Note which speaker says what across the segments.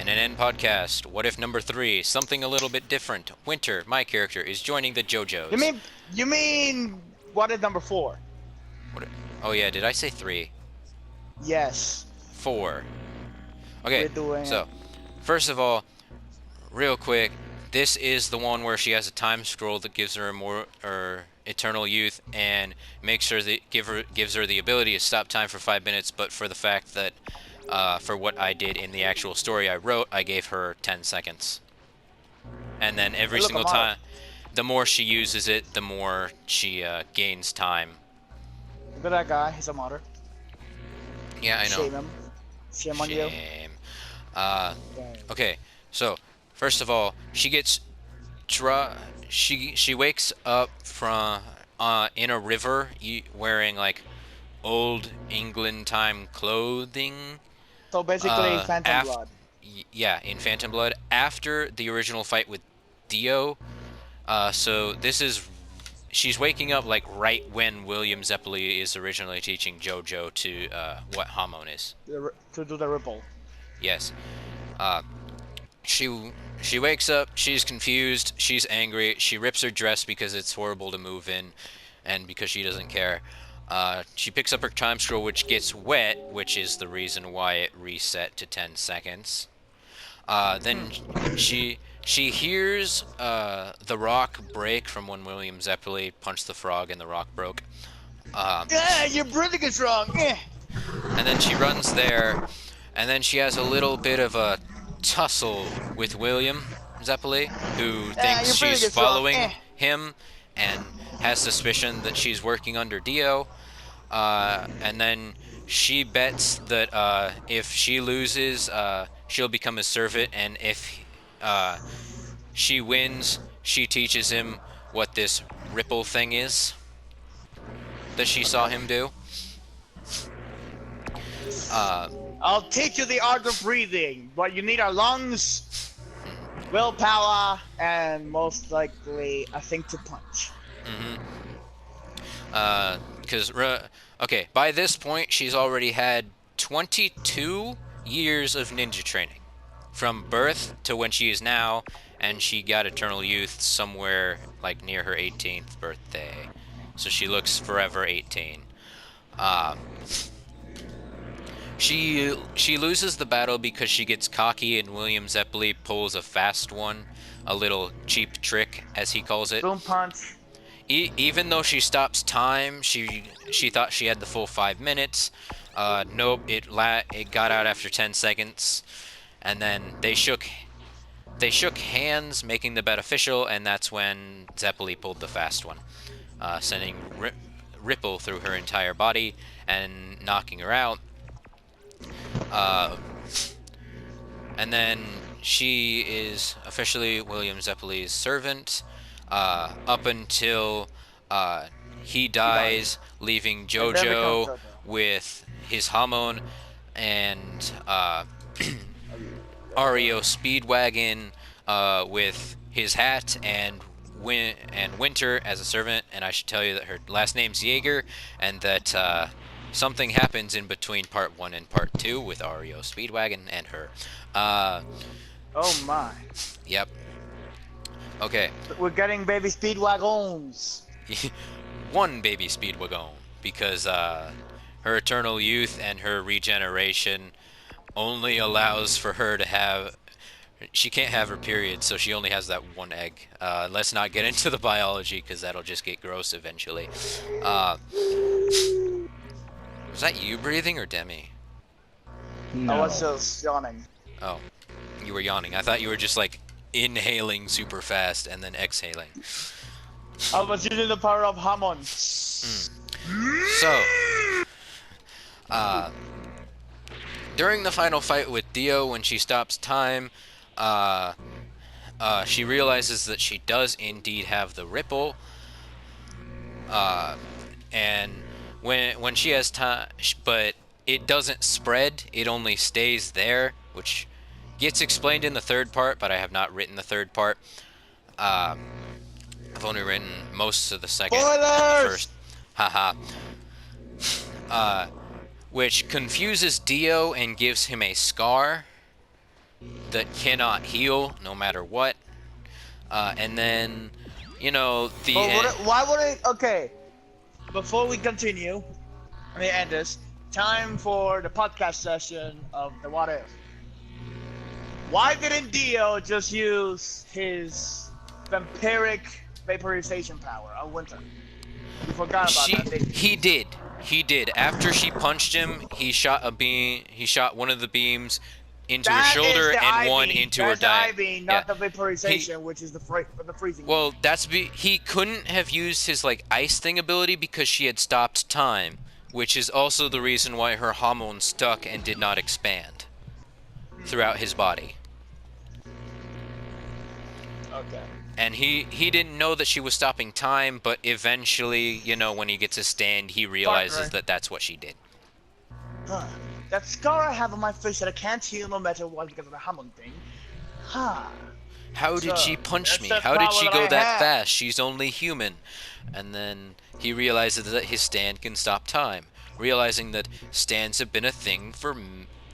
Speaker 1: NNN Podcast. What if number 3? Something a little bit different. Winter, my character, is joining the JoJo's.
Speaker 2: You mean what is number 4?
Speaker 1: What, oh yeah, did I say 3?
Speaker 2: Yes.
Speaker 1: 4. Okay,
Speaker 2: We're doing
Speaker 1: so, first of all, real quick, this is the one where she has a time scroll that gives her eternal youth and makes her gives her the ability to stop time for 5 minutes, but for the fact that for what I did in the actual story I wrote, I gave her 10 seconds. And then every single time, the more she uses it, the more she gains time.
Speaker 2: Look at that guy, he's a martyr.
Speaker 1: Yeah, I know.
Speaker 2: Shame him. Shame on you.
Speaker 1: Okay, so first of all, she gets she wakes up from in a river wearing like old England time clothing.
Speaker 2: So basically, Phantom Blood.
Speaker 1: Yeah, in Phantom Blood after the original fight with Dio. So she's waking up like right when William Zeppeli is originally teaching JoJo to what Hamon is.
Speaker 2: To do the ripple.
Speaker 1: Yes. She wakes up, she's confused, she's angry, she rips her dress because it's horrible to move in, and because she doesn't care. She picks up her time scroll, which gets wet, which is the reason why it reset to 10 seconds. Then she hears the rock break from when William Zeppeli punched the frog and the rock broke.
Speaker 2: Yeah, your breathing is wrong.
Speaker 1: And then she runs there, and then she has a little bit of a tussle with William Zeppeli, who thinks she's following him and has suspicion that she's working under Dio. And then she bets that if she loses, she'll become his servant, and if she wins, she teaches him what this ripple thing is that she saw him do.
Speaker 2: I'll teach you the art of breathing, but you need our lungs, willpower, and most likely a thing to punch.
Speaker 1: Okay, by this point, she's already had 22 years of ninja training. From birth to when she is now, and she got eternal youth somewhere like near her 18th birthday. So she looks forever 18. She loses the battle because she gets cocky and William Zeppeli pulls a fast one, a little cheap trick, as he calls it.
Speaker 2: Boom punch.
Speaker 1: Even though she stops time, she thought she had the full 5 minutes. Nope, it got out after 10 seconds, and then they shook hands, making the bet official, and that's when Zeppeli pulled the fast one, sending ripple through her entire body and knocking her out. And then she is officially William Zeppeli's servant up until he dies, leaving JoJo with his Hamon and Ario Speedwagon with his hat and Winter as a servant. And I should tell you that her last name's Jaeger, and that something happens in between part 1 and part 2 with Ario Speedwagon and her.
Speaker 2: Oh my.
Speaker 1: Yep. Okay.
Speaker 2: We're getting baby Speedwagons.
Speaker 1: One baby Speedwagon, because her eternal youth and her regeneration only allows for her to have... She can't have her period, so she only has that one egg. Let's not get into the biology, because that'll just get gross eventually. Was that you breathing or Demi?
Speaker 2: No. I was just yawning.
Speaker 1: Oh, you were yawning. I thought you were just like inhaling super fast and then exhaling.
Speaker 2: I was using the power of Hamon.
Speaker 1: So, during the final fight with Dio, when she stops time, she realizes that she does indeed have the ripple. And when she has time, but it doesn't spread, it only stays there, which gets explained in the third part, but I have not written the third part. I've only written most of the second and the first. Haha. Which confuses Dio and gives him a scar, that cannot heal no matter what. And then, you know, the
Speaker 2: why would it? Okay, before we continue, let me end this. Time for the podcast session of the What If. Why didn't Dio just use his vampiric vaporization power on Winter? You forgot about that, didn't you?
Speaker 1: He did. After she punched him, he shot a beam. He shot one of the beams into her shoulder and one into her diaphragm.
Speaker 2: The IV, not the vaporization, which is the freezing.
Speaker 1: Well, he couldn't have used his like ice thing ability because she had stopped time, which is also the reason why her hormones stuck and did not expand throughout his body.
Speaker 2: Okay.
Speaker 1: And he didn't know that she was stopping time, but eventually, you know, when he gets a stand, he realizes that that's what she did.
Speaker 2: That scar I have on my face that I can't heal no matter what because of the Hammond thing.
Speaker 1: How did she punch me? How did she go that fast? She's only human. And then he realizes that his stand can stop time. Realizing that stands have been a thing for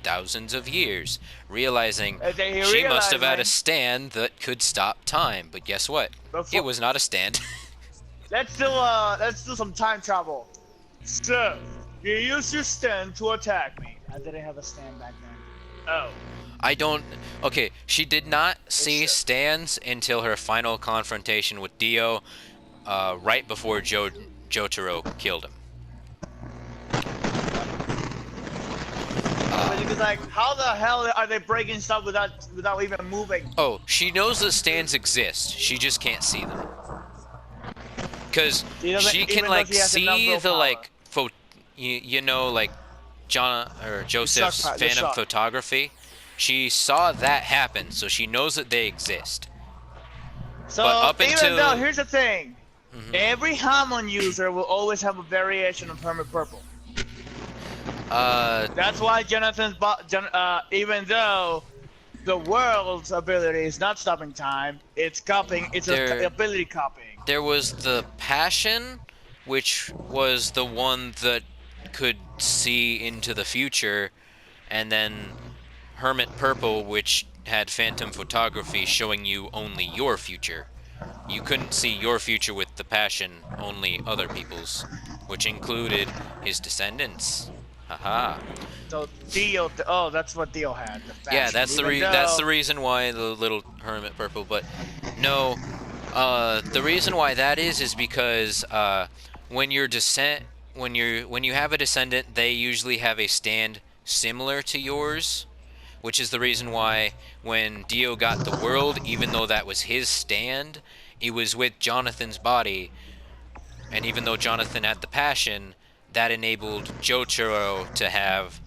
Speaker 1: thousands of years. Realizing she must have had a stand that could stop time. But guess what? It was not a stand.
Speaker 2: Let's do some time travel. So, you used your stand to attack me. I didn't have a stand back then. Oh.
Speaker 1: I don't... Okay, she did not see stands until her final confrontation with Dio, right before Jotaro killed him.
Speaker 2: Because like, how the hell are they breaking stuff without even moving?
Speaker 1: Oh, she knows that stands exist. She just can't see them. Because she can like see the like you know, like Joseph's Phantom photography. She saw that happen, so she knows that they exist.
Speaker 2: So
Speaker 1: but up
Speaker 2: even though, here's the thing, every Hamon user will always have a variation of Hermit Purple. That's why Jonathan's even though the world's ability is not stopping time, it's copying. It's an ability copying.
Speaker 1: There was the Passion, which was the one that could see into the future, and then Hermit Purple, which had Phantom photography showing you only your future. You couldn't see your future with the Passion, only other people's, which included his descendants. Haha.
Speaker 2: So Dio, that's what Dio had. The
Speaker 1: yeah, that's the reason why the little Hermit Purple. But no, the reason why that is because when you have a descendant, they usually have a stand similar to yours, which is the reason why when Dio got the world, even though that was his stand, it was with Jonathan's body, and even though Jonathan had the Passion, that enabled Jotaro to have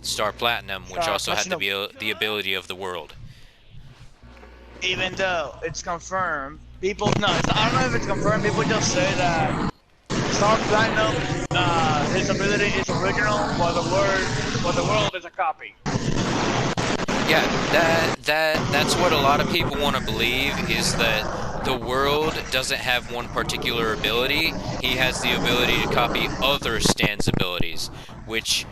Speaker 1: Star Platinum, which also had the ability of the world.
Speaker 2: Even though it's confirmed, I don't know if it's confirmed, people just say that Star Platinum, his ability is original, while the world is a copy.
Speaker 1: Yeah, that's what a lot of people want to believe, is that the world doesn't have one particular ability. He has the ability to copy other stands' abilities, which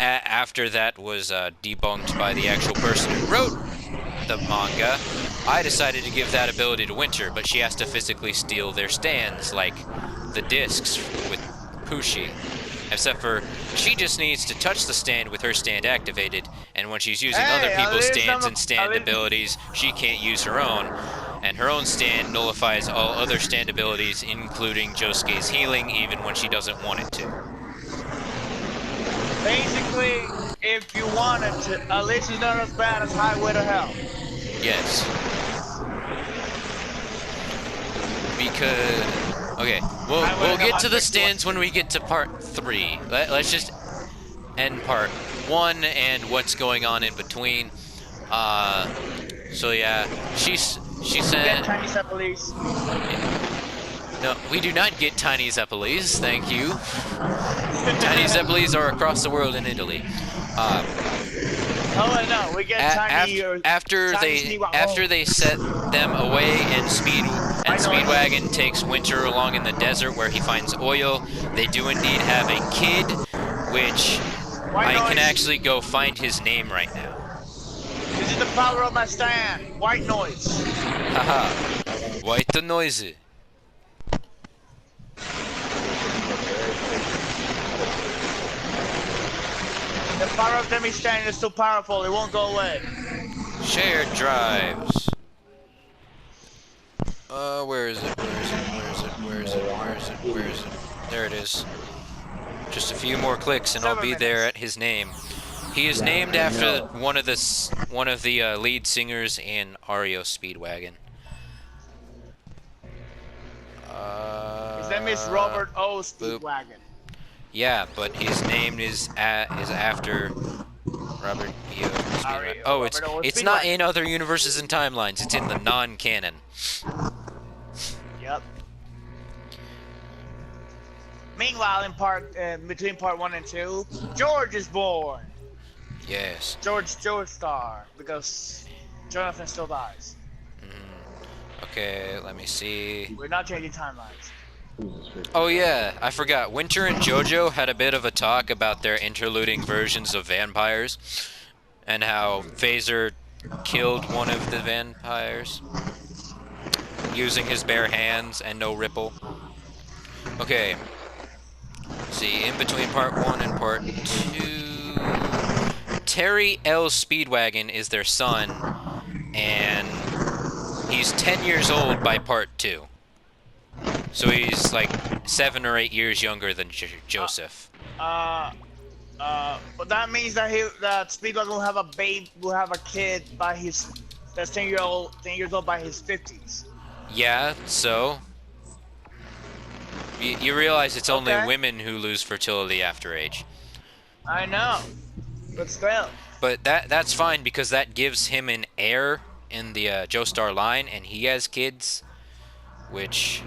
Speaker 1: after that was debunked by the actual person who wrote the manga. I decided to give that ability to Winter, but she has to physically steal their stands, like the discs with Pushi. Except for, she just needs to touch the stand with her stand activated, and when she's using other people's stands and stand abilities, she can't use her own. And her own stand nullifies all other stand abilities, including Josuke's healing, even when she doesn't want it to.
Speaker 2: Basically, if you wanted to, at least it's not as bad as Highway to Hell.
Speaker 1: Yes. Because... Okay, we'll get to the stands when we get to part 3. Let's just end part 1 and what's going on in between. So yeah, she said...
Speaker 2: Get tiny Zeppelis.
Speaker 1: No, we do not get tiny Zeppelis, thank you. Tiny Zeppelis are across the world in Italy.
Speaker 2: Oh no, we get tiny.
Speaker 1: After they set them away, and Speedwagon takes Winter along in the desert where he finds oil. They do indeed have a kid, which I can actually go find his name right now.
Speaker 2: using the power of my stand. White noise.
Speaker 1: Haha. White noise.
Speaker 2: The power of Demi stand is so powerful, it won't go away.
Speaker 1: Shared drives. Where is it? Where is it? Where is it? Where is it? Where is it? Where is it? There it is. Just a few more clicks and I'll be there at his name. He is named after one of the lead singers in REO Speedwagon.
Speaker 2: His name is Robert O. Speedwagon.
Speaker 1: Yeah, but his name is after Robert E. O. Speedwagon. Oh, it's not in other universes and timelines. It's in the non-canon.
Speaker 2: Yep. Meanwhile, in between part 1 and 2, George is born.
Speaker 1: Yes.
Speaker 2: George Star, because Jonathan still dies.
Speaker 1: Okay, let me see.
Speaker 2: We're not changing timelines.
Speaker 1: Oh yeah, I forgot. Winter and JoJo had a bit of a talk about their interluding versions of vampires, and how Phaser killed one of the vampires using his bare hands and no ripple. Okay. See, in between part 1 and part 2, Terry L. Speedwagon is their son, and he's 10 years old by part 2. So he's like 7 or 8 years younger than Joseph.
Speaker 2: But that means that Speedwagon will have a kid by that's 10 years old by his 50s.
Speaker 1: Yeah, so you realize it's only women who lose fertility after age.
Speaker 2: I know, but still.
Speaker 1: But that's fine because that gives him an heir in the Joestar line, and he has kids, which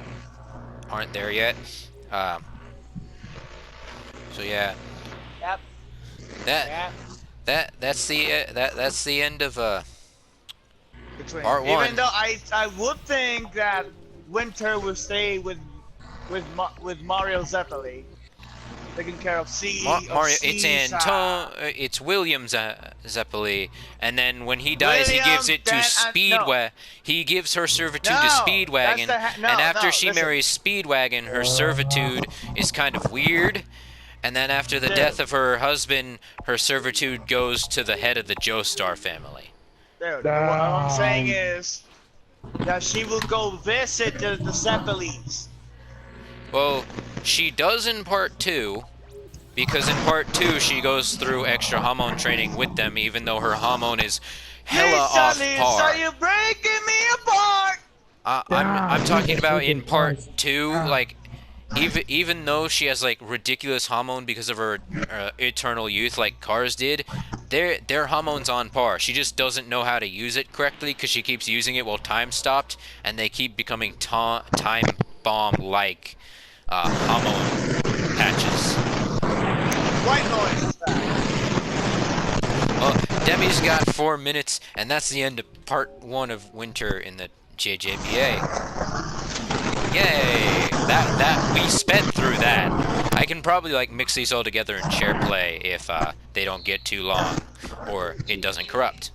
Speaker 1: aren't there yet. So yeah.
Speaker 2: Yep.
Speaker 1: That's the end of part 1.
Speaker 2: Even though I would think that Winter will stay with Mario Zeppeli, taking care of Mario.
Speaker 1: It's William Zeppeli, and then when he dies, he gives it to Speedwagon. He gives her servitude to Speedwagon, and after she marries Speedwagon, her servitude is kind of weird. And then after the death of her husband, her servitude goes to the head of the Joestar family.
Speaker 2: Dude, what I'm saying is that she will go visit the Zeppelis.
Speaker 1: Well, she does in part 2, because in part 2 she goes through extra hormone training with them, even though her hormone is hella off par.
Speaker 2: You're breaking me apart.
Speaker 1: I'm talking about in part 2, like even though she has like ridiculous hormone because of her eternal youth, like Cars did, their hormones on par. She just doesn't know how to use it correctly because she keeps using it while time stopped, and they keep becoming time bomb like hormone patches.
Speaker 2: White noise.
Speaker 1: Well, Demi's got 4 minutes, and that's the end of part 1 of Winter in the JJPA. Yay! That we sped through that. I can probably like mix these all together and share play if they don't get too long or it doesn't corrupt.